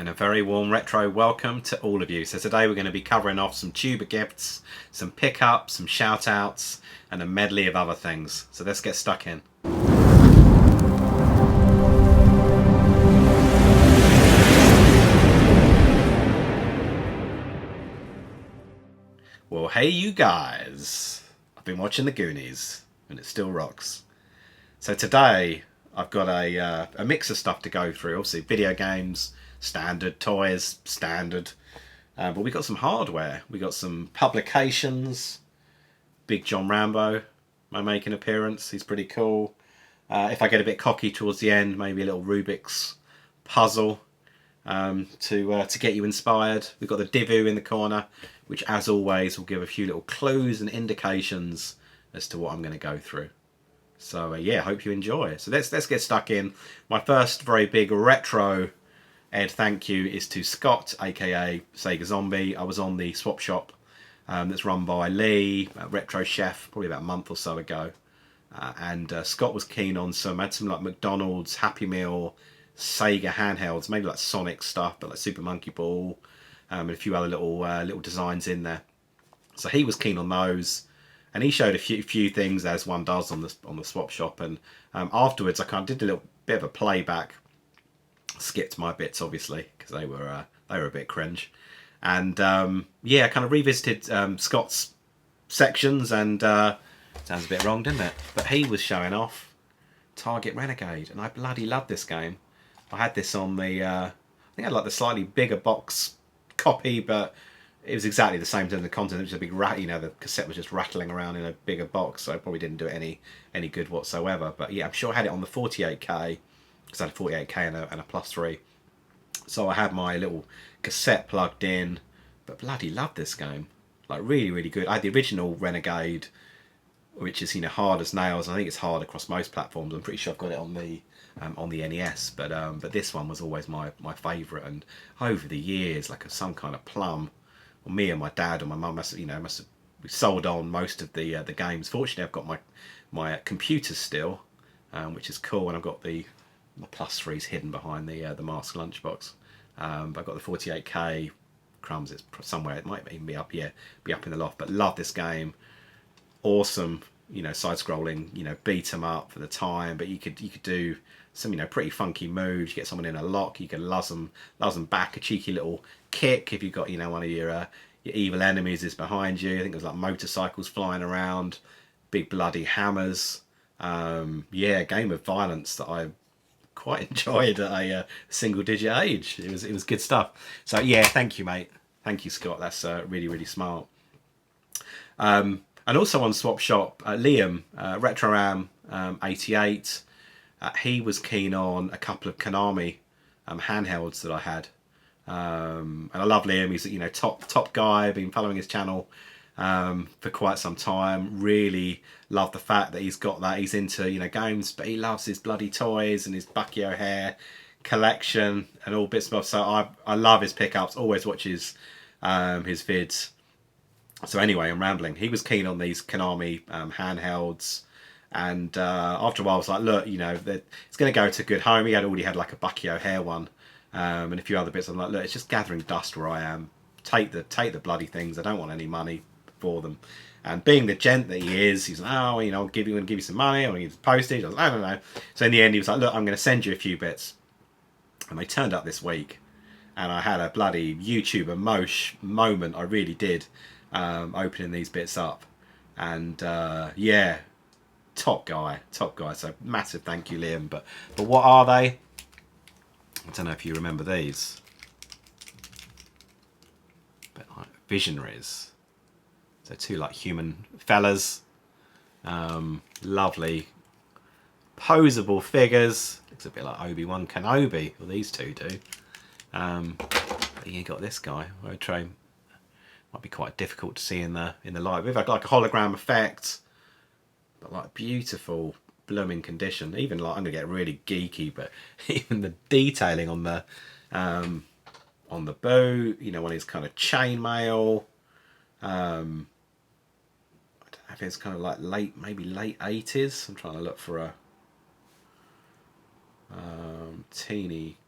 And a very warm retro welcome to all of you. So today we're going to be covering off some tuber gifts, some pickups, some shout outs, and a medley of other things. So let's get stuck in. Well, hey you guys. I've been watching the Goonies and it still rocks. So today I've got a mix of stuff to go through. Obviously video games, standard, toys, standard. But we got some hardware. We got some publications. Big John Rambo may make an appearance. He's pretty cool. If I get a bit cocky towards the end, maybe a little Rubik's puzzle to get you inspired. We've got the Divu in the corner, which as always will give a few little clues and indications as to what I'm going to go through. So yeah, hope you enjoy. So let's get stuck in. My first very big retro thank you is to Scott, aka Sega Zombie. I was on the swap shop that's run by Lee, Retro Chef, probably about a month or so ago. And Scott was keen on had some like McDonald's, Happy Meal, Sega handhelds, maybe like Sonic stuff, but like Super Monkey Ball, and a few other little designs in there. So he was keen on those, and he showed a few things as one does on the swap shop. And afterwards, I kind of did a little bit of a playback. Skipped my bits obviously because they were a bit cringe, and yeah, I kind of revisited Scott's sections, and sounds a bit wrong, didn't it? But he was showing off Target Renegade, and I bloody love this game. I had this on the I think I had like the slightly bigger box copy, but it was exactly the same in the content. It was a big rat, you know, the cassette was just rattling around in a bigger box, so I probably didn't do it any good whatsoever. But yeah, I'm sure I had it on the 48K. Because I had a 48K and a plus 3. So I had my little cassette plugged in. But bloody love this game. Like really, really good. I had the original Renegade, which is, you know, hard as nails. I think it's hard across most platforms. I'm pretty sure I've got it on the NES. But this one was always my favourite. And over the years, like some kind of plum, well, me and my dad and my mum must have sold on most of the games. Fortunately, I've got my computer still, which is cool, and I've got the plus 3's hidden behind the mask lunchbox. But I've got the 48K crumbs. It's somewhere. It might even be up in the loft. But love this game. Awesome, you know, side-scrolling, you know, beat 'em up for the time. But you could do some, you know, pretty funky moves. You get someone in a lock. You can luzz them back. A cheeky little kick if you've got, you know, one of your evil enemies is behind you. I think there's like motorcycles flying around, big bloody hammers. Yeah, game of violence that I quite enjoyed at a single-digit age. It was good stuff. So yeah, thank you, mate. Thank you, Scott. That's really, really smart. And also on Swap Shop, Liam, RetroRam 88. He was keen on a couple of Konami handhelds that I had. And I love Liam. He's, you know, top guy. I've been following his channel for quite some time. Really love the fact that he's got that. He's into, you know, games, but he loves his bloody toys and his Bucky O'Hare collection and all bits and bobs. So I love his pickups. Always watches his vids. So anyway, I'm rambling. He was keen on these Konami handhelds, and after a while I was like, look, you know, it's going to go to a good home. He had already had like a Bucky O'Hare one and a few other bits. I'm like, look, it's just gathering dust where I am. Take the bloody things. I don't want any money for them. And being the gent that he is, he's like, oh, you know, I'll give you some money, I'll give you postage. I was like, I don't know. So in the end, he was like, look, I'm going to send you a few bits. And they turned up this week, and I had a bloody YouTuber moment. I really did, opening these bits up. And yeah, top guy. So massive thank you, Liam. But what are they? I don't know if you remember these. But like visionaries. So two like human fellas, lovely posable figures. Looks a bit like Obi-Wan Kenobi. Well, these two do. But you got this guy. Retro might be quite difficult to see in the light. We've had like a hologram effect, but like beautiful blooming condition. Even like, I'm gonna get really geeky, but even the detailing on the boot, you know, one of his kind of chainmail. I think it's kind of like maybe late 80s. I'm trying to look for a teeny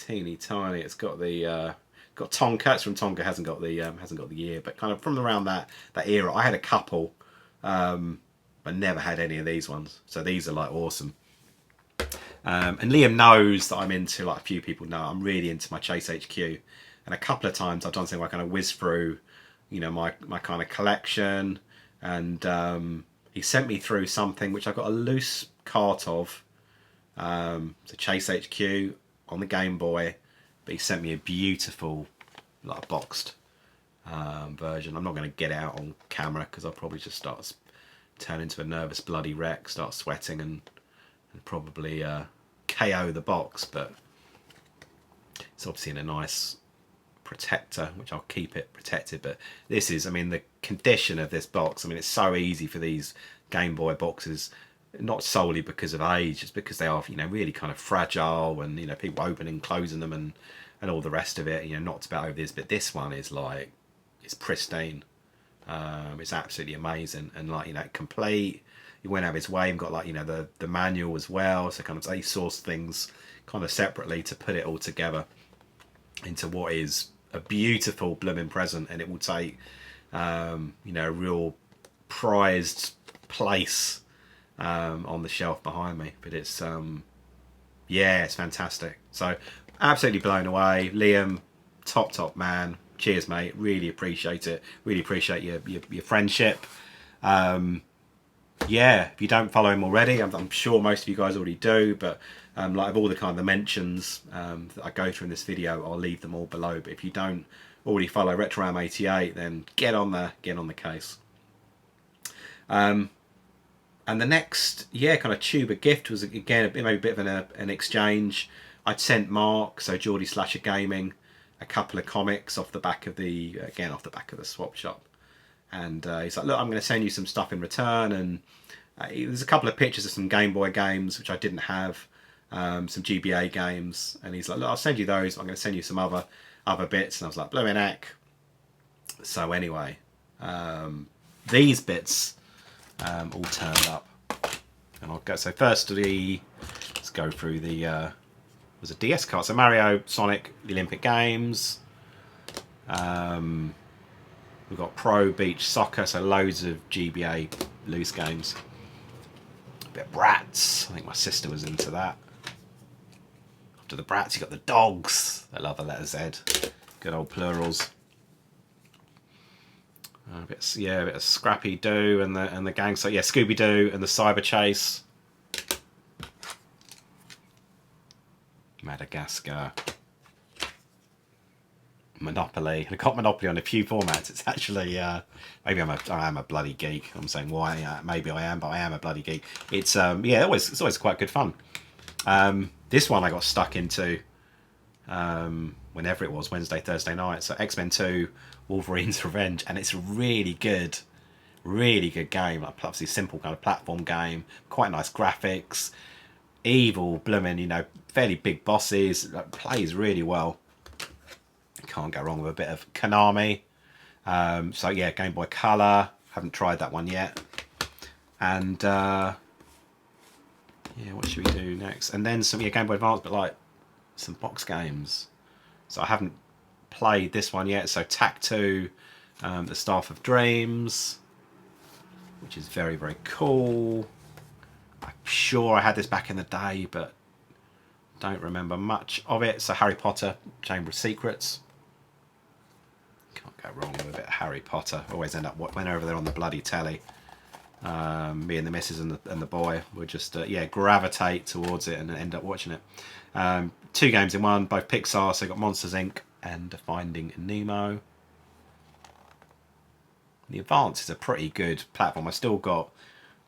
teeny tiny. It's got the got Tonka. It's from Tonka. Hasn't got the year, but kind of from around that era. I had a couple, but never had any of these ones. So these are like awesome. And Liam knows that I'm into, like a few people know, I'm really into my Chase HQ. And a couple of times I've done something where I kind of whiz through, you know, my kind of collection. And he sent me through something which I got a loose cart of. It's a Chase HQ on the Game Boy. But he sent me a beautiful, like, boxed version. I'm not going to get it out on camera because I'll probably just turn into a nervous bloody wreck, start sweating and probably KO the box. But it's obviously in a nice protector, which I'll keep it protected. But this is, I mean, the condition of this box, I mean, it's so easy for these Game Boy boxes, not solely because of age, it's because they are, you know, really kind of fragile, and, you know, people opening and closing them and all the rest of it, you know, not about over this. But this one is like, it's pristine. It's absolutely amazing, and, like, you know, complete. He went out of his way and got, like, you know, the manual as well, so kind of they sourced things kind of separately to put it all together into what is a beautiful blooming present. And it will take you know, a real prized place on the shelf behind me. But it's yeah, it's fantastic. So absolutely blown away. Liam, top man. Cheers, mate. Really appreciate it. Really appreciate your friendship. Yeah, if you don't follow him already, I'm sure most of you guys already do, but like, of all the kind of the mentions that I go through in this video, I'll leave them all below. But if you don't already follow RetroRam88, then get on the case. And the next, yeah, kind of tuber gift was, again, maybe a bit of an exchange. I'd sent Mark, so Geordie Slasher Gaming, a couple of comics off the back of the swap shop. And he's like, look, I'm going to send you some stuff in return. And there's a couple of pictures of some Game Boy games, which I didn't have, some GBA games. And he's like, look, I'll send you those. I'm going to send you some other bits. And I was like, blooming heck. So anyway, these bits all turned up. And I'll go, so firstly, let's go through the, was a DS card. So Mario, Sonic, the Olympic Games. We've got Pro Beach Soccer, so loads of GBA loose games. A bit of Bratz, I think my sister was into that. After the Bratz, you got the dogs. I love the letter Z. Good old plurals. A bit of Scrappy Doo and the gang. So yeah, Scooby Doo and the Cyber Chase. Madagascar. Monopoly. I got Monopoly on a few formats. It's actually maybe I am a bloody geek. I'm saying why? Maybe I am, but I am a bloody geek. It's yeah, it's always quite good fun. This one I got stuck into whenever it was, Wednesday, Thursday night. So X-Men 2, Wolverine's Revenge, and it's a really good game. Like, obviously simple kind of platform game, quite nice graphics, evil blooming, you know, fairly big bosses. Like, plays really well. Can't go wrong with a bit of Konami. So yeah, Game Boy Color. Haven't tried that one yet. And yeah, what should we do next? And then some Game Boy Advance, but like some box games. So I haven't played this one yet. So Tak-2, the Staff of Dreams, which is very cool. I'm sure I had this back in the day, but don't remember much of it. So Harry Potter, Chamber of Secrets. Can't go wrong with a bit of Harry Potter. Always end up went over there on the bloody telly. Me and the missus and the boy would just yeah, gravitate towards it and end up watching it. 2 games in one, both Pixar. So got Monsters Inc. and Finding Nemo. The Advance is a pretty good platform. I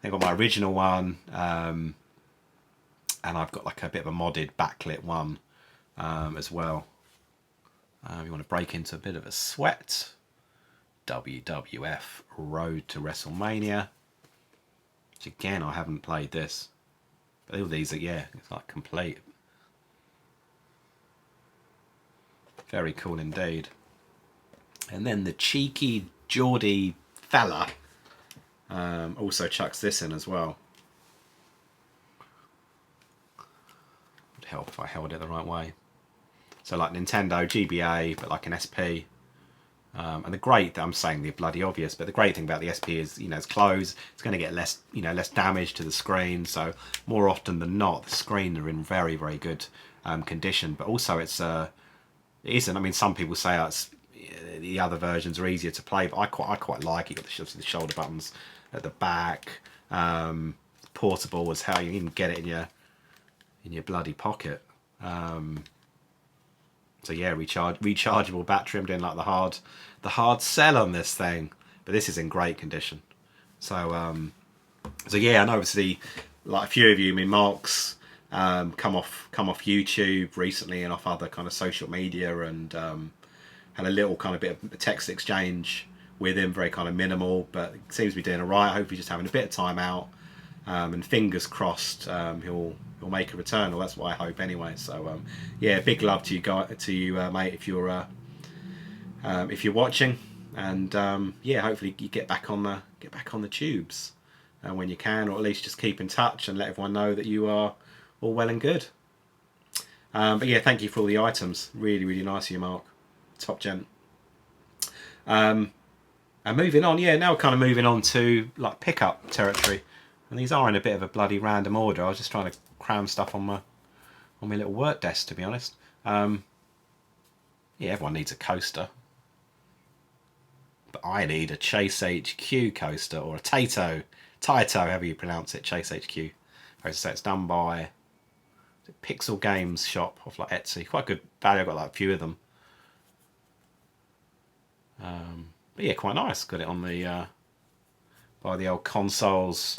got my original one, and I've got like a bit of a modded backlit one as well. You want to break into a bit of a sweat. WWF Road to WrestleMania. Which again, I haven't played this. But all these are, yeah, it's like complete. Very cool indeed. And then the cheeky Geordie fella also chucks this in as well. Would help if I held it the right way. So like Nintendo, GBA, but like an SP. And the great, I'm saying the bloody obvious, but the great thing about the SP is, you know, it's closed. It's going to get less, you know, less damage to the screen. So more often than not, the screen are in very, very good condition. But also, it isn't. I mean, some people say it's the other versions are easier to play, but I quite like it. Got the shoulder buttons at the back. Portable is how you even get it in your bloody pocket. So yeah, rechargeable battery. I'm doing like the hard sell on this thing, but this is in great condition. So yeah, and obviously, like a few of you, I mean, Marc's come off YouTube recently and off other kind of social media, and had a little kind of bit of text exchange with him, very kind of minimal, but seems to be doing alright. Hopefully, just having a bit of time out, and fingers crossed he'll make a return, or that's what I hope anyway. So yeah, big love to you mate, if you're watching, and yeah, hopefully you get back on the tubes when you can, or at least just keep in touch and let everyone know that you are all well and good. But yeah, thank you for all the items. Really, really nice of you, Marc. Top gent. And moving on, yeah, now we're kind of moving on to like pickup territory. And these are in a bit of a bloody random order. I was just trying to cram stuff on my little work desk, to be honest. Yeah, everyone needs a coaster. But I need a Chase HQ coaster, or a Taito, however you pronounce it, Chase HQ. So it's done by Pixel Games shop off like Etsy. Quite good value. I've got like a few of them. But yeah, quite nice. Got it on the by the old consoles.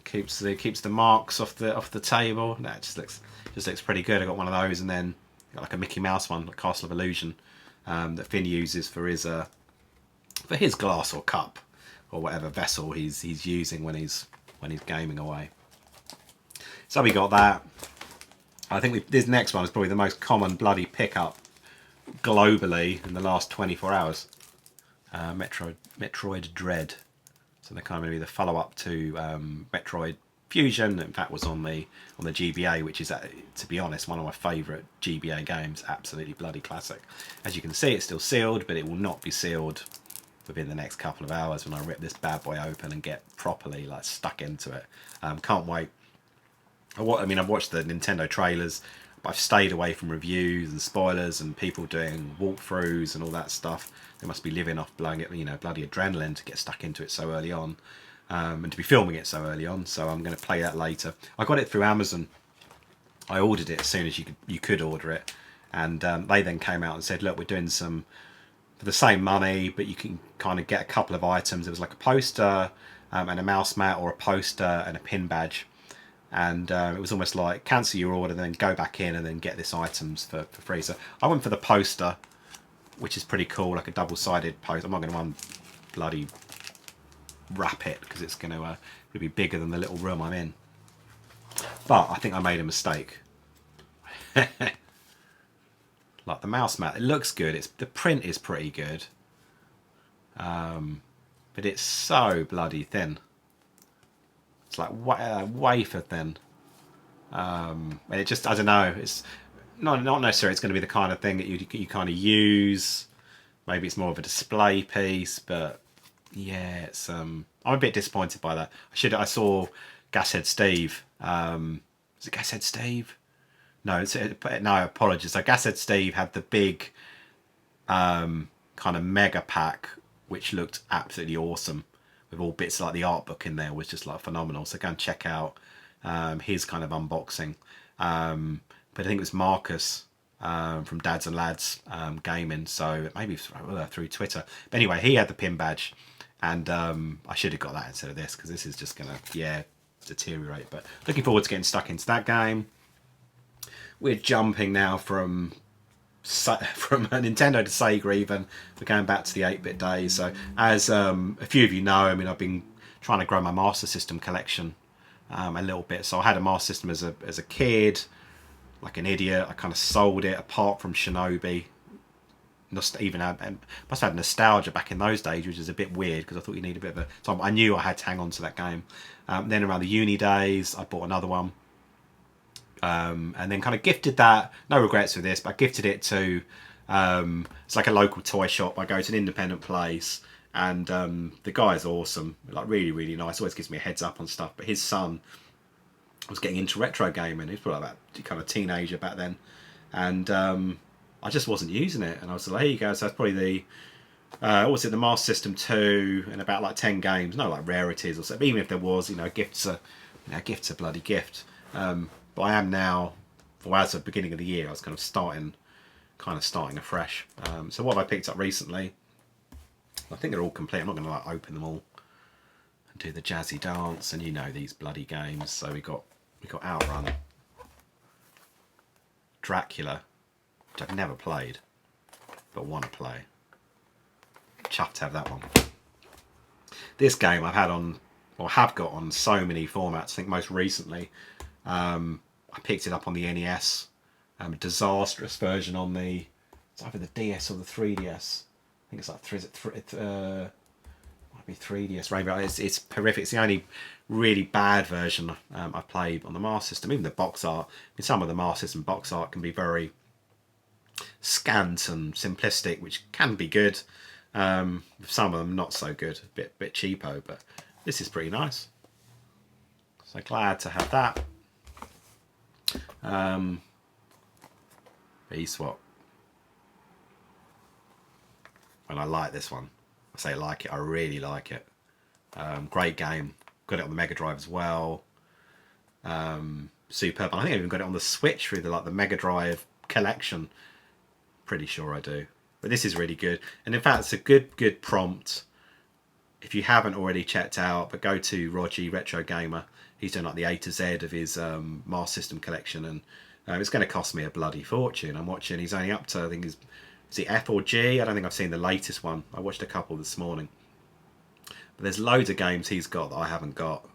Keeps the marks off the table. No, it just looks pretty good. I got one of those, and then got like a Mickey Mouse one, like Castle of Illusion, that Finn uses for his glass or cup or whatever vessel he's using when he's gaming away. So we got that. I think this next one is probably the most common bloody pickup globally in the last 24 hours. Metroid Dread. So they're kind of going to be the follow-up to Metroid Fusion. In fact, was on the GBA, which is, to be honest, one of my favourite GBA games. Absolutely bloody classic. As you can see, it's still sealed, but it will not be sealed within the next couple of hours when I rip this bad boy open and get properly like stuck into it. Can't wait. I mean, I've watched the Nintendo trailers, but I've stayed away from reviews and spoilers and people doing walkthroughs and all that stuff. They must be living off bloody adrenaline to get stuck into it so early on, and to be filming it so early on. So I'm going to play that later. I got it through Amazon. I ordered it as soon as you could order it, and they then came out and said, look, we're doing some for the same money, but you can kind of get a couple of items. It was like a poster and a mouse mat, or a poster and a pin badge. And it was almost like cancel your order, then go back in and then get this items for free. So I went for the poster, which is pretty cool, like a double-sided poster. I'm not going to bloody wrap it because it's going to be bigger than the little room I'm in. But I think I made a mistake. Like the mouse mat, it looks good. The print is pretty good, but it's so bloody thin. It's like wafer thin, and it just, I don't know, it's not necessarily it's going to be the kind of thing that you kind of use. Maybe it's more of a display piece, but yeah, it's I'm a bit disappointed by that. I saw Gashead Steve. Is it Gashead Steve? No, no, apologies. So Gashead Steve had the big kind of mega pack, which looked absolutely awesome, with all bits like the art book in there, was just like phenomenal. So go and check out his kind of unboxing. But I think it was Marcus from Dads and Lads Gaming, so maybe through Twitter. But anyway, he had the pin badge, and I should have got that instead of this, because this is just gonna deteriorate. But looking forward to getting stuck into that game. We're jumping now from a Nintendo to Sega even. We're going back to the 8-bit days. So as a few of you know, I mean, I've been trying to grow my Master System collection a little bit. So I had a Master System as a kid, like an idiot. I kind of sold it apart from Shinobi. Must have had nostalgia back in those days, which is a bit weird because I thought you need a bit of a... So I knew I had to hang on to that game. Then around the uni days, I bought another one. and then kind of gifted that. No regrets with this, but I gifted it to. It's like a local toy shop. I go to an independent place, and the guy's awesome, like really, really nice. Always gives me a heads up on stuff. But his son was getting into retro gaming. He was probably about kind of teenager back then, and I just wasn't using it. And I was like, here you go. So that's probably the what was it, the Master System 2, and about like 10 games. No like rarities or so. But even if there was, you know, gifts are a bloody gift. But I am now, or as of the beginning of the year, I was kind of starting afresh. So what have I picked up recently? I think they're all complete. I'm not going to like open them all and do the jazzy dance, and you know these bloody games. So we got Outrun, Dracula, which I've never played but want to play. Chuffed to have that one. This game I've had on, or have got on so many formats. I think most recently I picked it up on the NES. A disastrous version on the, it's either the DS or the 3DS. I think it's like might be 3DS Rainbow. It's horrific. It's the only really bad version I've played on the Master System. Even the box art, I mean, some of the Master System box art can be very scant and simplistic, which can be good. Some of them not so good, a bit cheapo, but this is pretty nice. So glad to have that. E-Swap. And I like this one. I say like it, I really like it. Great game. Got it on the Mega Drive as well. Superb. I think I even got it on the Switch through the Mega Drive collection. Pretty sure I do. But this is really good. And in fact, it's a good prompt. If you haven't already checked out, but go to Rodgy Retrogamer. He's doing like the A to Z of his Master System collection, and it's going to cost me a bloody fortune. I'm watching, he's only up to, I think, is it F or G? I don't think I've seen the latest one. I watched a couple this morning. But there's loads of games he's got that I haven't got.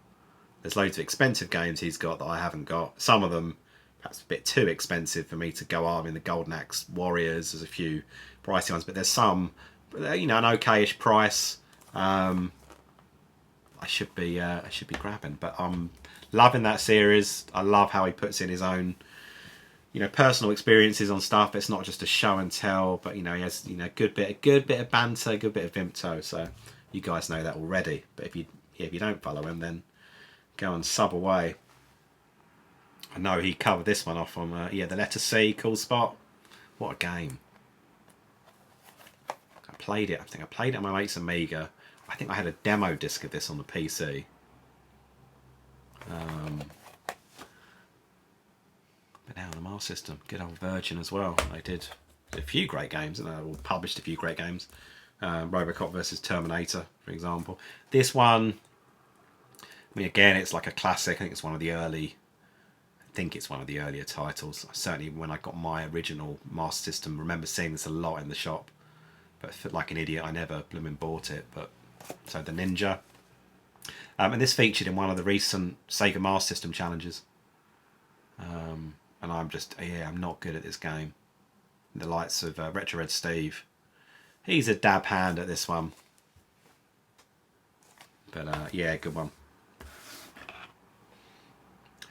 There's loads of expensive games he's got that I haven't got. Some of them perhaps a bit too expensive for me to go up. I mean, the Golden Axe Warriors, there's a few pricey ones, but there's some, you know, an okayish price. I should be grabbing, but I'm loving that series. I love how he puts in his own, you know, personal experiences on stuff. It's not just a show and tell, but you know, he has, you know, a good bit of banter, a good bit of Vimto. So you guys know that already. But if you don't follow him, then go and sub away. I know he covered this one off on the letter C, Cool Spot. What a game! I played it. I think I played it on my mate's Amiga. I think I had a demo disc of this on the PC. But now on the Master System, good old Virgin as well. They did a few great games, and they published a few great games. Robocop versus Terminator, for example. This one, I mean, again, it's like a classic. I think it's one of the earlier titles. Certainly, when I got my original Master System, I remember seeing this a lot in the shop. But like an idiot, I never blooming bought it. But so the Ninja. And this featured in one of the recent Sega Master System challenges. And I'm not good at this game. The likes of RetroRedSteve. He's a dab hand at this one. But yeah, good one.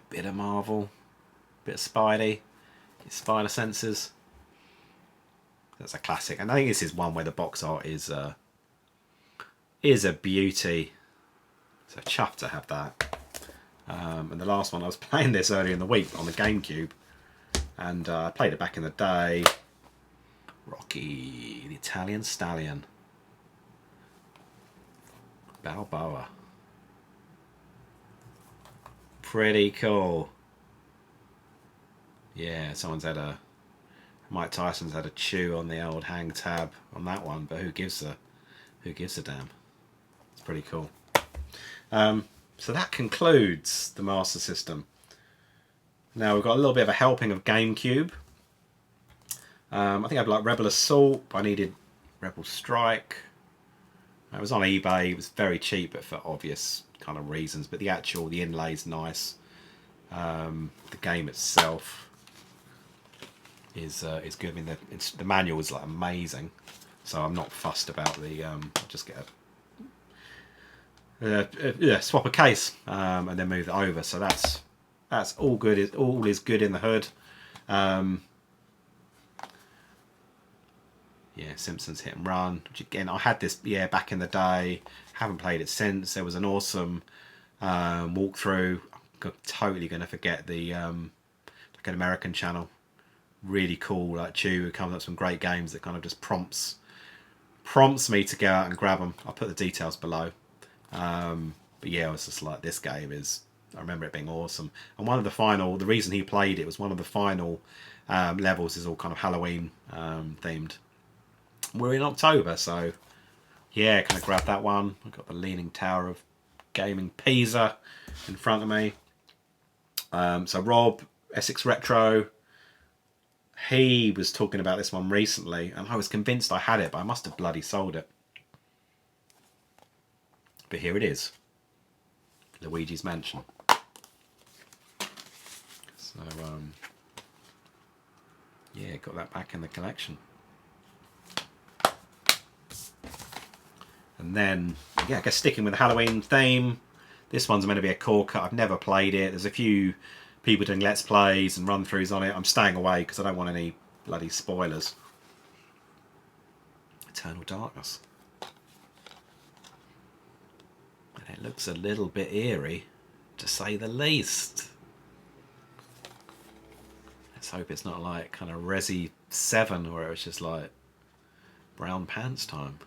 Bit of Marvel. Bit of Spidey. His spider senses. That's a classic. And I think this is one where the box art is a beauty. So chuffed to have that. And the last one, I was playing this earlier in the week on the GameCube, and I played it back in the day. Rocky, the Italian Stallion. Balboa. Pretty cool. Yeah, Mike Tyson's had a chew on the old hang tab on that one, but who gives a damn? It's pretty cool. So that concludes the Master System. Now we've got a little bit of a helping of GameCube. I think I'd like Rebel Assault, but I needed Rebel Strike. It was on eBay. It was very cheap, but for obvious kind of reasons. But the inlay's nice. The game itself is good. I mean, the manual is like amazing, so I'm not fussed about the. I'll just get swap a case and then move it over. So that's That's all good. All is good in the hood. Yeah, Simpsons Hit and Run, which again, I had this, back in the day. Haven't played it since. There was an awesome walkthrough. I'm totally going to forget the like an American channel. Really cool, like Chew, who comes up with some great games that kind of just prompts me to go out and grab them. I'll put the details below. But yeah, it was just like, this game is, I remember it being awesome. And one of the reason he played it was one of the final levels is all kind of Halloween themed. We're in October, so yeah, kind of grab that one. I've got the Leaning Tower of Gaming Pisa in front of me. So Rob, Essex Retro, he was talking about this one recently, and I was convinced I had it, but I must have bloody sold it. But here it is. Luigi's Mansion. So, yeah, got that back in the collection. And then, yeah, I guess sticking with the Halloween theme, this one's meant to be a core cut. I've never played it. There's a few people doing Let's Plays and run-throughs on it. I'm staying away because I don't want any bloody spoilers. Eternal Darkness. And it looks a little bit eerie, to say the least. Let's hope it's not like kind of Resi 7 where it was just like brown pants time.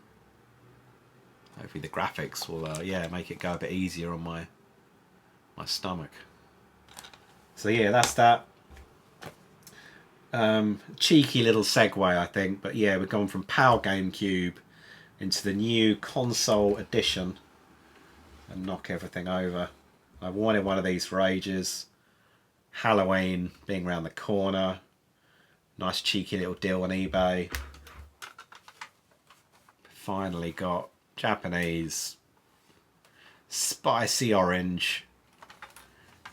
Hopefully the graphics will, yeah, make it go a bit easier on my stomach. So yeah, that's that. Cheeky little segue, I think. But yeah, we're going from PAL GameCube into the new console edition and knock everything over. I wanted one of these for ages. Halloween being around the corner. Nice cheeky little deal on eBay. Finally got Japanese spicy orange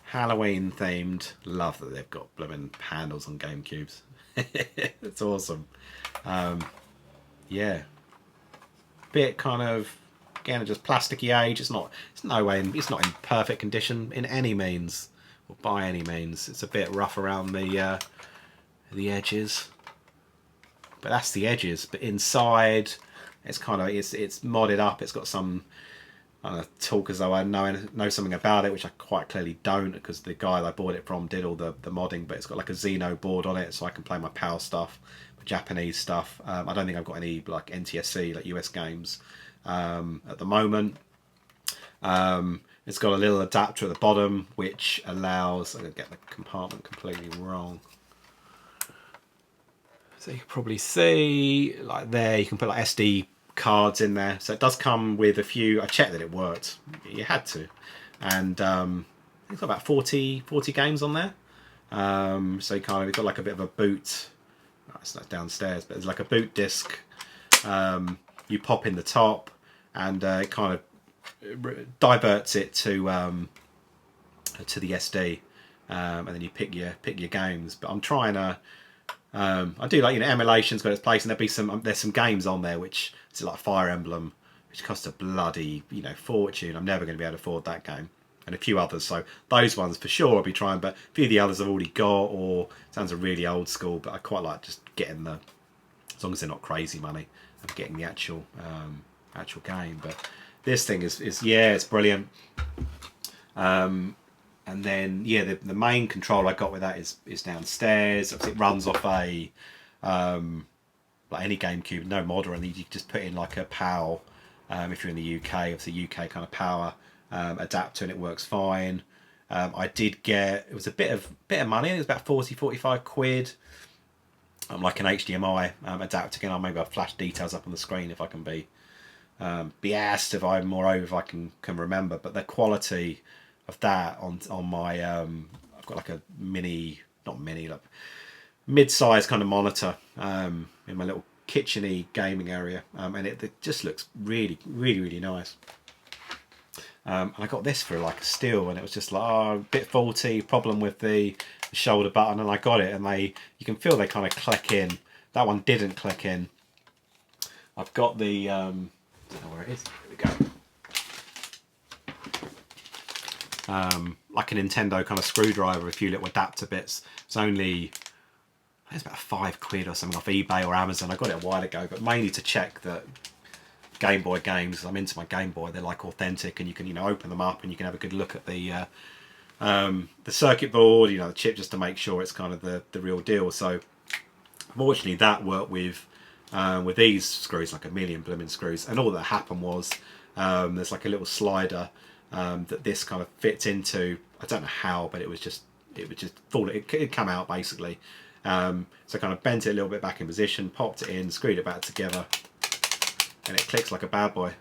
Halloween themed. Love that they've got blooming handles on GameCubes. It's awesome. Yeah, bit kind of, again, just plasticky age. It's not in perfect condition in any means or by any means. It's a bit rough around the edges, but that's the edges. But inside, it's kind of it's modded up. It's got some, I don't know, talk as though I know something about it, which I quite clearly don't, because the guy that I bought it from did all the modding. But it's got like a Xeno board on it, so I can play my PAL stuff, my Japanese stuff. I don't think I've got any like NTSC, like US games at the moment. It's got a little adapter at the bottom, which allows, I'm going to get the compartment completely wrong. So you can probably see, like there, you can put like SD cards in there. So it does come with a few, I checked that it worked. You had to. And it's got about 40 games on there. So you kind of, you've got like a bit of a boot. Oh, it's not downstairs, but it's like a boot disc. You pop in the top, and it kind of diverts it to the SD, and then you pick your games. But I'm trying to, I do like, you know, emulation's got its place, and there's some games on there which is like Fire Emblem, which costs a bloody, you know, fortune. I'm never going to be able to afford that game, and a few others. So those ones for sure I'll be trying, but a few of the others I've already got, or sounds a really old school. But I quite like just getting the, as long as they're not crazy money, I'm getting the actual game. But this thing is yeah, it's brilliant. And then yeah, the main controller I got with that is downstairs. Obviously it runs off a like any GameCube, no modder, and you can just put in like a PAL, if you're in the UK, obviously UK kind of power adapter, and it works fine. I did get, it was a bit of money. It was about 45 quid. Like an HDMI adapter. Again, maybe I'll flash details up on the screen if I can be asked, if I can remember. But the quality of that on my I've got like a like mid-size kind of monitor in my little kitcheny gaming area, and it just looks really nice. And I got this for like a steal, and it was just like, oh, a bit faulty, problem with the shoulder button, and I got it, and you can feel they kind of click in. That one didn't click in. I've got the I don't know where it is. Here we go. like a Nintendo kind of screwdriver, a few little adapter bits. It's only, I think it's about £5 or something off eBay or Amazon. I got it a while ago, but mainly to check that Game Boy games, I'm into my Game Boy, they're like authentic, and you can, you know, open them up and you can have a good look at the circuit board, you know, the chip, just to make sure it's kind of the real deal. So fortunately that worked with these screws, like a million blooming screws, and all that happened was there's like a little slider that this kind of fits into. I don't know how, but it would just thought it'd come out basically. So I kind of bent it a little bit back in position, popped it in, screwed it back together, and it clicks like a bad boy.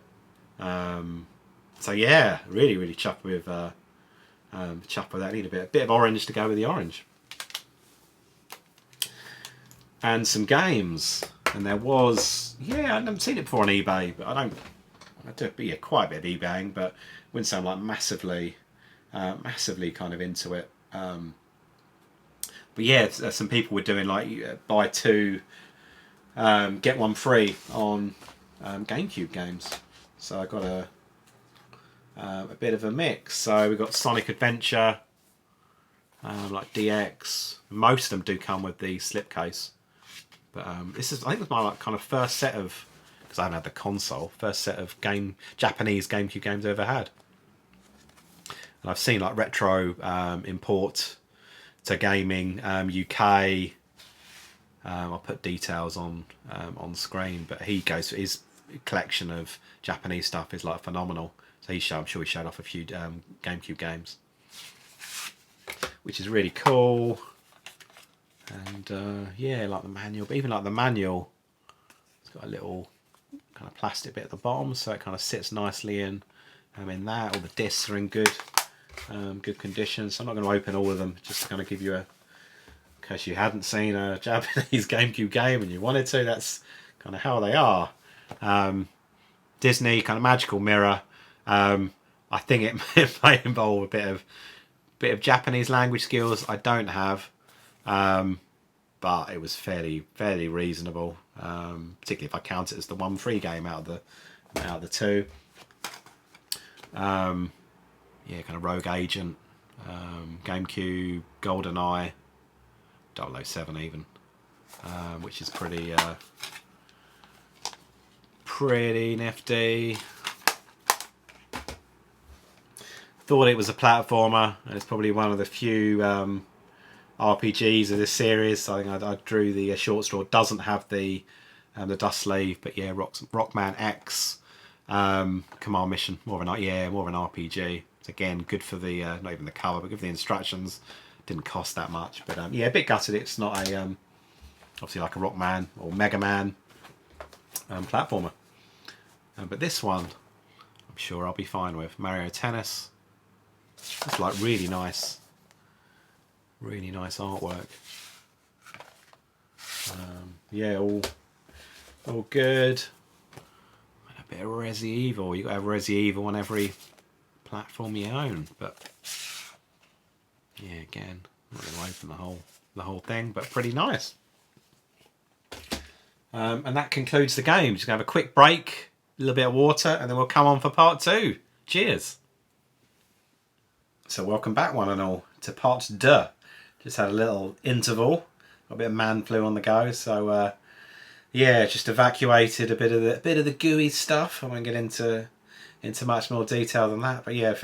So yeah, really chuffed with that. I need a bit of orange to go with the orange, and some games. And there was, yeah, I haven't seen it before on eBay, but I do quite a bit of eBaying, but wouldn't say I'm like massively kind of into it. But yeah, some people were doing like buy two, get one free on GameCube games. So I got a bit of a mix. So we got Sonic Adventure, like DX. Most of them do come with the slipcase. But this is, I think, it was my like kind of first set of, because I haven't had the console, first set of Japanese GameCube games I ever had. And I've seen like Retro Import to Gaming UK. I'll put details on screen, but he goes, his collection of Japanese stuff is like phenomenal. So I'm sure he showed off a few GameCube games, which is really cool. And yeah, like the manual, but even like the manual, it's got a little kind of plastic bit at the bottom, so it kind of sits nicely in that. All the discs are in good condition. So I'm not going to open all of them, just to kind of give you in case you hadn't seen a Japanese GameCube game and you wanted to, that's kind of how they are. Disney, kind of magical mirror. I think it may involve a bit of Japanese language skills I don't have. But it was fairly reasonable, particularly if I count it as the one free game out of the two. Yeah, kind of Rogue Agent, GameCube, GoldenEye, 007 even, which is pretty nifty. Thought it was a platformer, and it's probably one of the few RPGs of this series. I think I drew the short straw. Doesn't have the dust sleeve, but yeah, Rockman X, Command Mission, more of an RPG. It's again good for the not even the cover, but good for the instructions. Didn't cost that much, but yeah, a bit gutted. It's not a obviously like a Rockman or Mega Man platformer. But this one, I'm sure I'll be fine with. Mario Tennis. It's like really nice artwork. Yeah, all good. A bit of Resi Evil. You got to have Resi Evil on every platform you own, but yeah, again, not going to open the whole thing, but pretty nice. And that concludes the game. Just gonna have a quick break, a little bit of water, and then we'll come on for part 2. Cheers. So welcome back, one and all, to part 2. Just had a little interval, got a bit of man flu on the go, so yeah, just evacuated a bit of the gooey stuff. I won't get into much more detail than that, but yeah,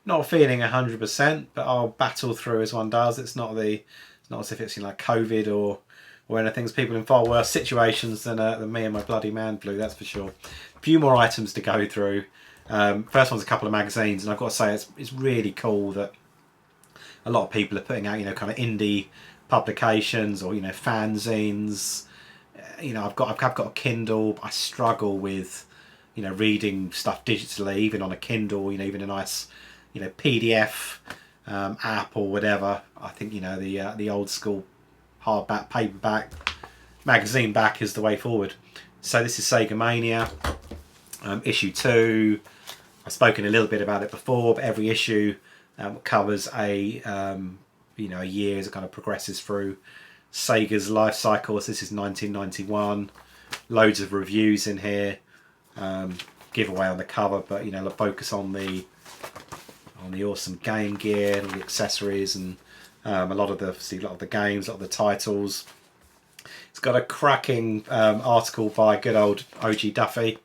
not feeling 100%, but I'll battle through as one does. It's not as if it's like COVID or anything. There's people in far worse situations than me and my bloody man flu, that's for sure. A few more items to go through. First one's a couple of magazines, and I've got to say it's really cool that a lot of people are putting out, kind of indie publications or, fanzines. I've got a Kindle, but I struggle with, reading stuff digitally, even on a Kindle, even a nice, PDF app or whatever. I think, the old school hardback, paperback, magazine back is the way forward. So this is Sega Mania, issue 2. I've spoken a little bit about it before, but every issue covers a year as it kind of progresses through Sega's life cycle. So this is 1991. Loads of reviews in here. Giveaway on the cover, but focus on the on the awesome game gear and all the accessories, and a lot of the games, a lot of the titles. It's got a cracking article by good old OG Duffy.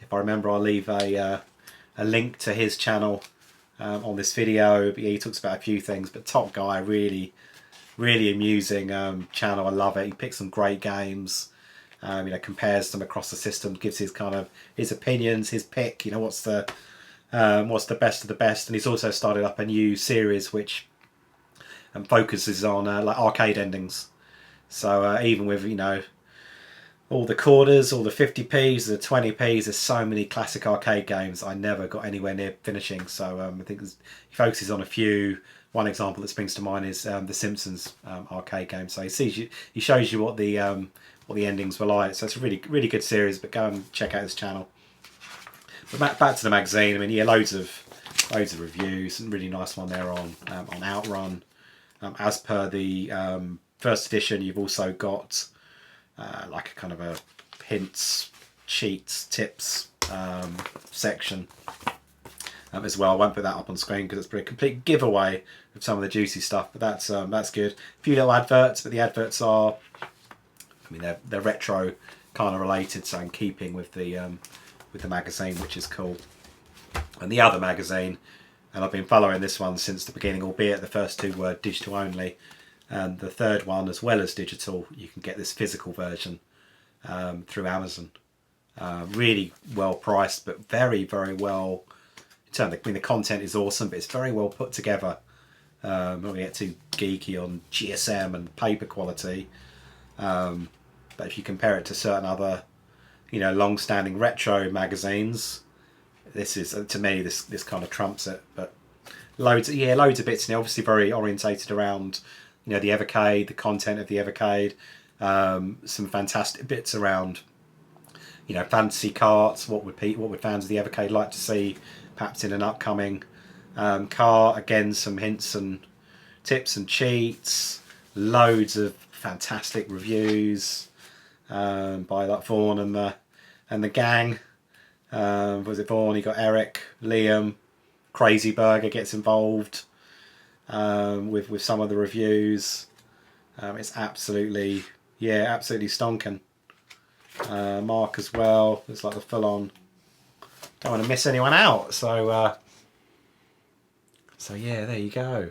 If I remember, I'll leave a link to his channel on this video. But yeah, he talks about a few things, but top guy, really amusing channel. I love it. He picks some great games, compares them across the system, gives his his opinions, his pick, what's the best of the best. And he's also started up a new series which focuses on like arcade endings. So even with all the quarters, all the 50p's, the 20p's, there's so many classic arcade games I never got anywhere near finishing. So I think he focuses on a few. One example that springs to mind is the Simpsons arcade game. So he shows you what the endings were like. So it's a really good series. But go and check out his channel. But back to the magazine. I mean, yeah, loads of reviews. And really nice one there on Outrun. As per the first edition, you've also got like a kind of a hints, cheats, tips section as well. I won't put that up on screen because it's a complete giveaway of some of the juicy stuff, but that's good. A few little adverts, but the adverts are, they're retro kind of related, so in keeping with the magazine, which is cool. And the other magazine, and I've been following this one since the beginning, albeit the first two were digital only. And the third one, as well as digital, you can get this physical version through Amazon. Really well priced, but very well. The content is awesome, but it's very well put together. I'm not going to get too geeky on GSM and paper quality, but if you compare it to certain other, long-standing retro magazines, this is, to me, this kind of trumps it. But loads of bits, and obviously very orientated around the Evercade, the content of the Evercade, some fantastic bits around, fantasy carts. What would fans of the Evercade like to see, perhaps in an upcoming car? Again, some hints and tips and cheats. Loads of fantastic reviews by like Vaughan and the gang. Was it Vaughan? You got Eric, Liam, Crazy Burger gets involved. With some of the reviews. It's absolutely stonking. Mark as well. It's like the full-on. Don't want to miss anyone out. So yeah, there you go.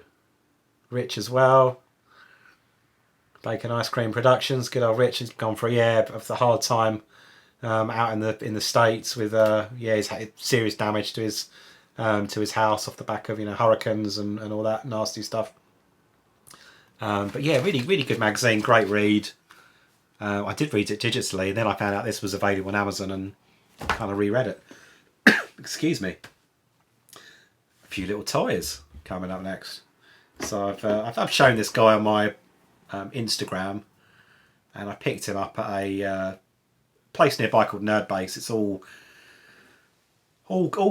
Rich as well. Bacon Ice Cream Productions. Good old Rich has gone for a year of the hard time out in the States with he's had serious damage to his house off the back of hurricanes and all that nasty stuff. But yeah, really good magazine, great read. I did read it digitally, and then I found out this was available on Amazon and kind of reread it. Excuse me. A few little toys coming up next. So I've shown this guy on my Instagram, and I picked him up at a place nearby called Nerdbase. It's all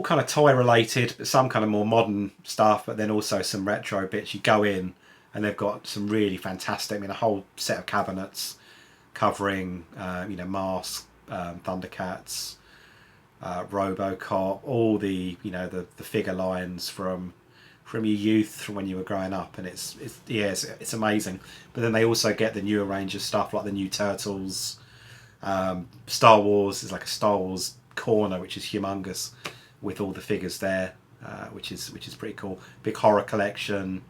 kind of toy related, but some kind of more modern stuff, but then also some retro bits. You go in and they've got some really fantastic, a whole set of cabinets covering, Mask, Thundercats, RoboCop, all the figure lines from your youth, from when you were growing up, and it's amazing. But then they also get the newer range of stuff like the new Turtles, Star Wars. Is like a Star Wars corner which is humongous with all the figures there, which is pretty cool. Big horror collection,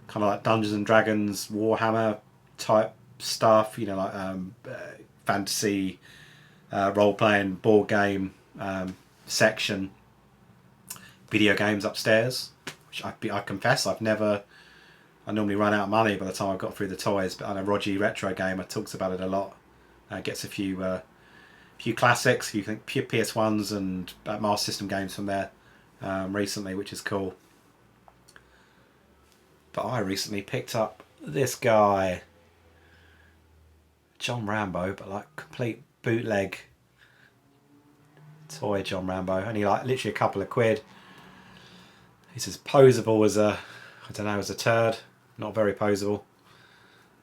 kind of like Dungeons and Dragons, Warhammer type stuff, like fantasy role-playing board game section. Video games upstairs, which I confess I normally run out of money by the time I've got through the toys, but I know Rodgy Retrogamer talks about it a lot. Gets a few classics, a few PS1s and Master System games from there recently, which is cool. But I recently picked up this guy, John Rambo, but like complete bootleg toy John Rambo. Only like literally a couple of quid. He's as posable as as a turd. Not very posable.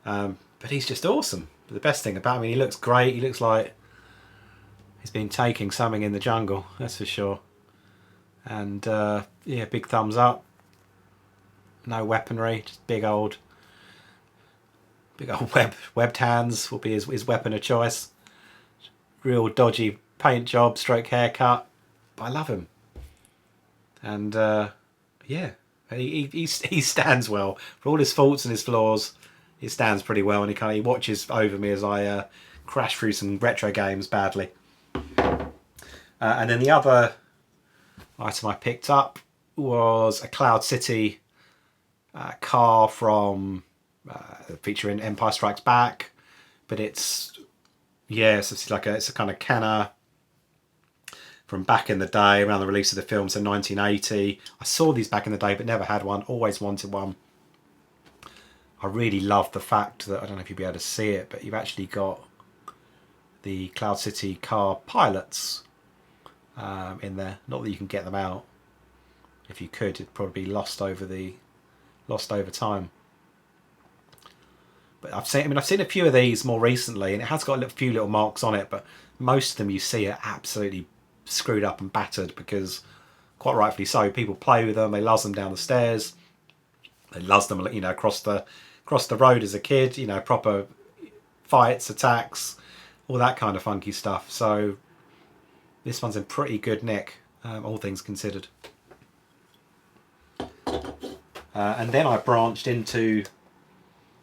But he's just awesome. But the best thing about him, he looks great. He looks like he's been taking something in the jungle, that's for sure. And yeah, big thumbs up. No weaponry, just big old webbed hands will be his weapon of choice. Real dodgy paint job, stroke haircut, but I love him. And yeah, he stands well for all his faults and his flaws. He stands pretty well, and he watches over me as I crash through some retro games badly. And then the other item I picked up was a Cloud City car from featuring Empire Strikes Back, but it's it's a kind of Kenner from back in the day, around the release of the film, so 1980. I saw these back in the day but never had one, always wanted one. I really love the fact that, I don't know if you'll be able to see it, but you've actually got the Cloud City car pilots in there. Not that you can get them out. If you could, it'd probably be lost over time. But I've seen a few of these more recently, and it has got a few little marks on it, but most of them you see are absolutely screwed up and battered, because quite rightfully so, people play with them, they luzz them down the stairs, they luzz them, you know, across the road as a kid, you know, proper fights, attacks, all that kind of funky stuff. So this one's in pretty good nick, all things considered. And then I branched into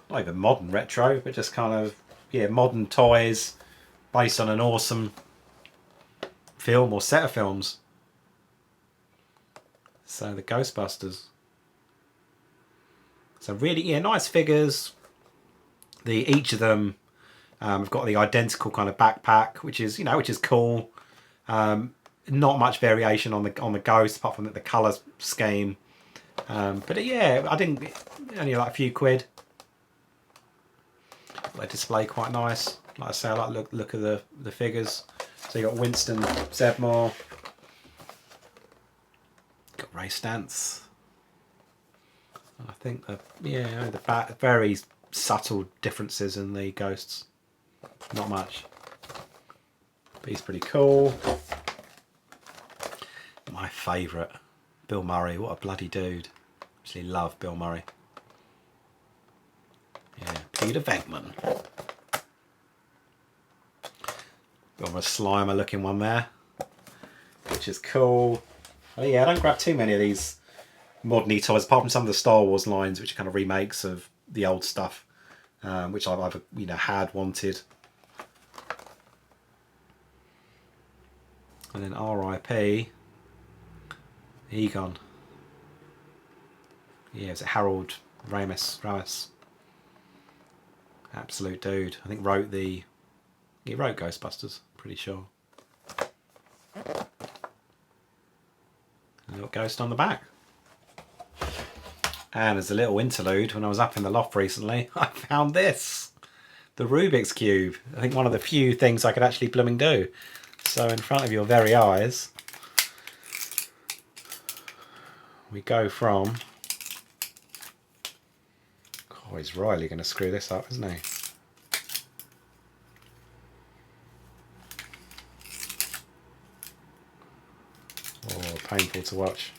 not even modern retro, but just kind of modern toys based on an awesome film or set of films. So the Ghostbusters. So really, nice figures. Each of them have got the identical kind of backpack, which is cool. Not much variation on the ghost, apart from the colour scheme. But yeah, I didn't, only like a few quid. They display quite nice. Like I say, I like look at the figures. So you got Winston Zedmore, got Ray Stantz. I think the very subtle differences in the ghosts. Not much, but he's pretty cool. My favourite, Bill Murray. What a bloody dude! Actually love Bill Murray. Yeah, Peter Venkman. Got a Slimer looking one there, which is cool. Oh yeah, I don't grab too many of these modern toys, apart from some of the Star Wars lines, which are kind of remakes of the old stuff, which I've either had, wanted. And then R.I.P. Egon. Yeah, it's Harold Ramis. Absolute dude. I think he wrote Ghostbusters, pretty sure. A little ghost on the back. And as a little interlude, when I was up in the loft recently, I found this. The Rubik's Cube. I think one of the few things I could actually blooming do. So in front of your very eyes, we go from... Oh, he's royally going to screw this up, isn't he? Oh, painful to watch.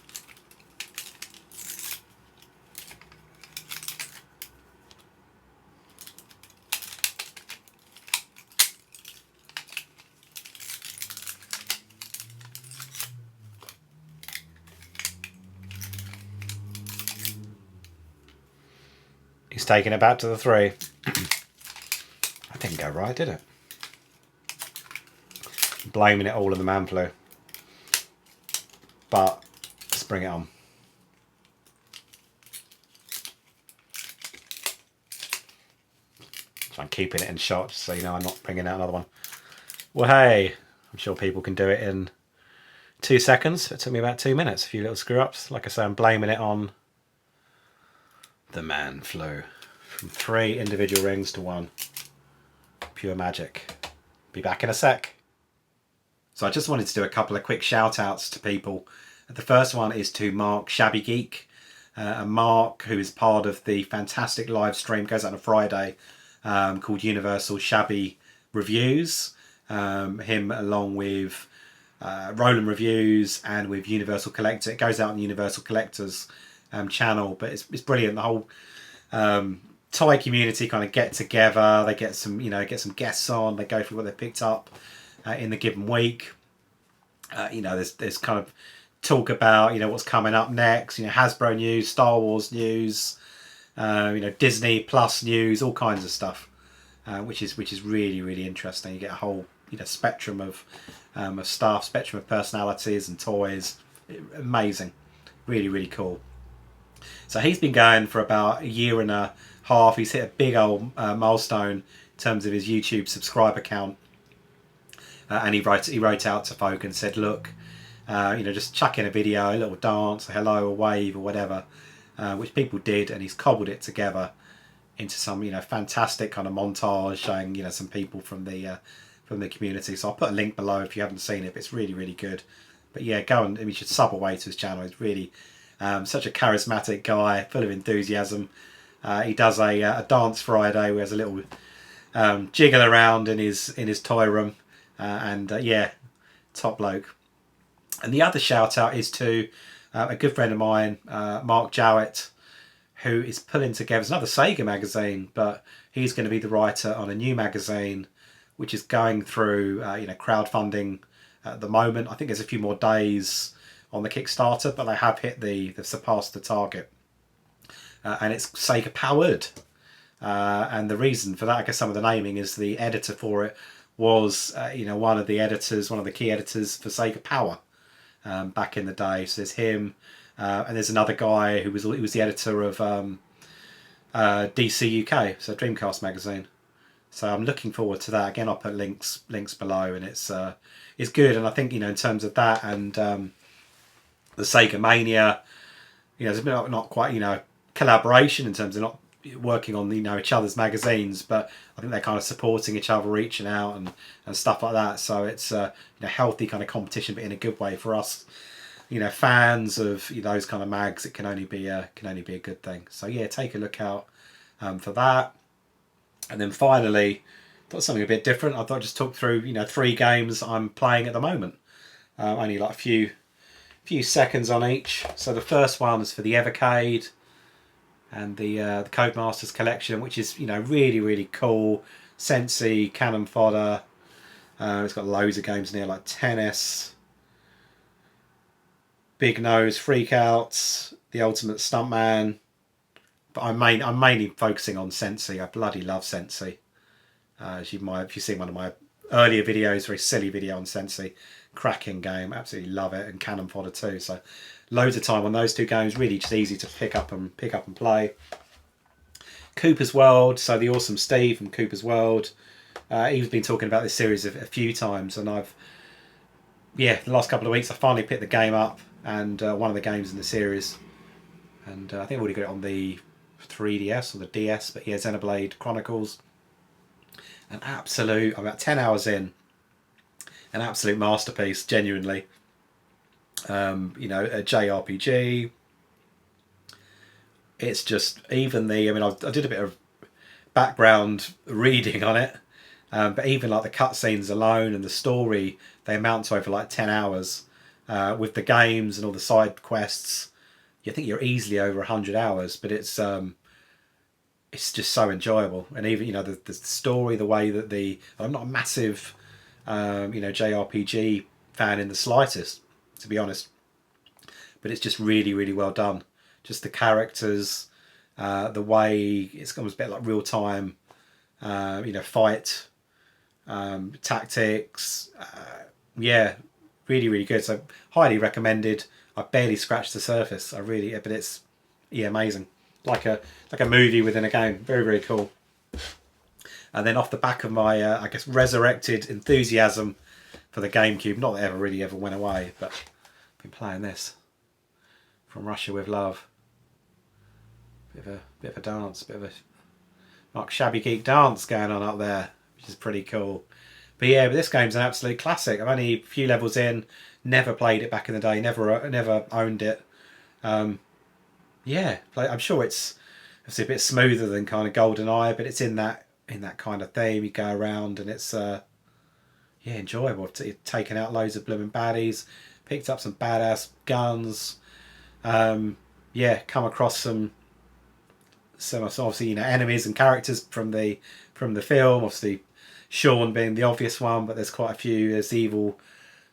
He's taking it back to the 3. That didn't go right, did it? Blaming it all on the man flu. But let's bring it on. So I'm keeping it in shot, just so you know I'm not bringing out another one. Well, hey, I'm sure people can do it in 2 seconds. It took me about 2 minutes, a few little screw ups. Like I say, I'm blaming it on the man flu. From 3 individual rings to 1. Pure magic. Be back in a sec. So I just wanted to do a couple of quick shout outs to people. The first one is to Marc ShabbyGeek. Mark, who is part of the fantastic live stream, goes out on a Friday, called Universal Shabby Reviews. Him along with Rowlands Reviews and with Universal Collector. It goes out on the Universal Collector's channel, but it's brilliant. The whole toy community kind of get together. They get some guests on. They go through what they picked up in the given week. There's kind of talk about what's coming up next. Hasbro news, Star Wars news, Disney Plus news, all kinds of stuff, which is really, really interesting. You get a whole spectrum of stuff, spectrum of personalities and toys. Amazing, really, really cool. So he's been going for about a year and a half. He's hit a big old milestone in terms of his YouTube subscriber count, and he wrote out to folk and said, look, just chuck in a video, a little dance, a hello, a wave, or whatever, which people did, and he's cobbled it together into some fantastic kind of montage showing some people from the community. So I'll put a link below if you haven't seen it, but it's really, really good. But yeah, go and you should sub away to his channel. He's really such a charismatic guy, full of enthusiasm. He does a dance Friday where there's a little jiggle around in his toy room, yeah, top bloke. And the other shout out is to a good friend of mine, Marc ShabbyGeek, who is pulling together another Sega magazine, but he's going to be the writer on a new magazine which is going through crowdfunding at the moment. I think there's a few more days on the Kickstarter, but they have they've surpassed the target, and it's Sega powered. And the reason for that, I guess some of the naming is the editor for it was one of the key editors for Sega Power back in the day. So there's him, and there's another guy who was the editor of DC UK, so Dreamcast magazine. So I'm looking forward to that. Again, I'll put links below, and it's good. And I think in terms of that and the Sega Mania, there's been not quite collaboration in terms of not working on each other's magazines, but I think they're kind of supporting each other, reaching out and stuff like that. So it's healthy kind of competition, but in a good way for us. Fans of those kind of mags, it can only be a good thing. So yeah, take a look out for that. And then finally, thought something a bit different. I thought I'd just talk through 3 games I'm playing at the moment. Only like a few seconds on each. So the first one is for the Evercade and the Codemasters collection, which is really, really cool. Sensi, cannon fodder. It's got loads of games in here like tennis, Big Nose, Freakouts, The Ultimate Stuntman. But I'm mainly focusing on Sensi. I bloody love Sensi. If you've seen one of my earlier videos, very silly video on Sensi, cracking game, absolutely love it, and cannon fodder too. So loads of time on those 2 games, really just easy to pick up and play. Koopas World, so the awesome Steve from Koopas World. He's been talking about this series a few times, and the last couple of weeks I finally picked the game up, and one of the games in the series, and I think I've already got it on the 3DS or the DS, but yeah, Xenoblade Chronicles. I'm about 10 hours in, an absolute masterpiece, genuinely. A JRPG. It's just I did a bit of background reading on it, but even like the cutscenes alone and the story, they amount to over like 10 hours. With the games and all the side quests, you think you're easily over 100 hours, but it's just so enjoyable. And even the story, the way that I'm not a massive JRPG fan in the slightest, to be honest, but it's just really, really well done. Just the characters, the way it's almost a bit like real time, fight, tactics. Really, really good. So highly recommended. I barely scratched the surface. But it's amazing. Like a movie within a game. Very, very cool. And then off the back of my resurrected enthusiasm for the GameCube, not that it ever went away, but I've been playing this. From Russia with Love. Bit of a dance, bit of a Marc ShabbyGeek dance going on up there, which is pretty cool. But this game's an absolute classic. I'm only a few levels in, never played it back in the day, never owned it. I'm sure it's obviously a bit smoother than kind of GoldenEye, but it's in that kind of theme. You go around and it's yeah, enjoyable. Taken out loads of blooming baddies, picked up some badass guns. Yeah, come across some obviously, you know, enemies and characters from the film. Obviously, Sean being the obvious one, but there's quite a few. There's the evil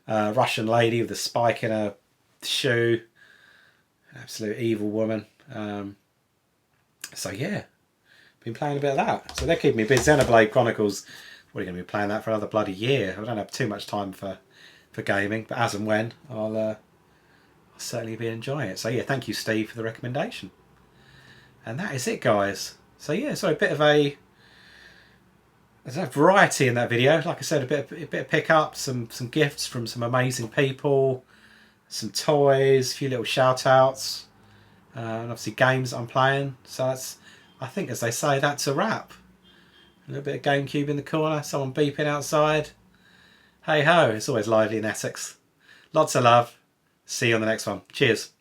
Russian lady with the spike in her shoe, absolute evil woman. So yeah, been playing a bit of that. So they're keeping me busy. Xenoblade Chronicles, we're going to be playing that for another bloody year. I don't have too much time for gaming, but as and when, I'll certainly be enjoying it. So yeah, thank you, Steve, for the recommendation. And that is it, guys. So yeah, so a bit of there's a variety in that video. Like I said, a bit of pickups, some gifts from some amazing people, some toys, a few little shout outs, and obviously games that I'm playing. So that's, I think, as they say, that's a wrap. A little bit of GameCube in the corner, someone beeping outside. Hey ho, it's always lively in Essex. Lots of love. See you on the next one. Cheers.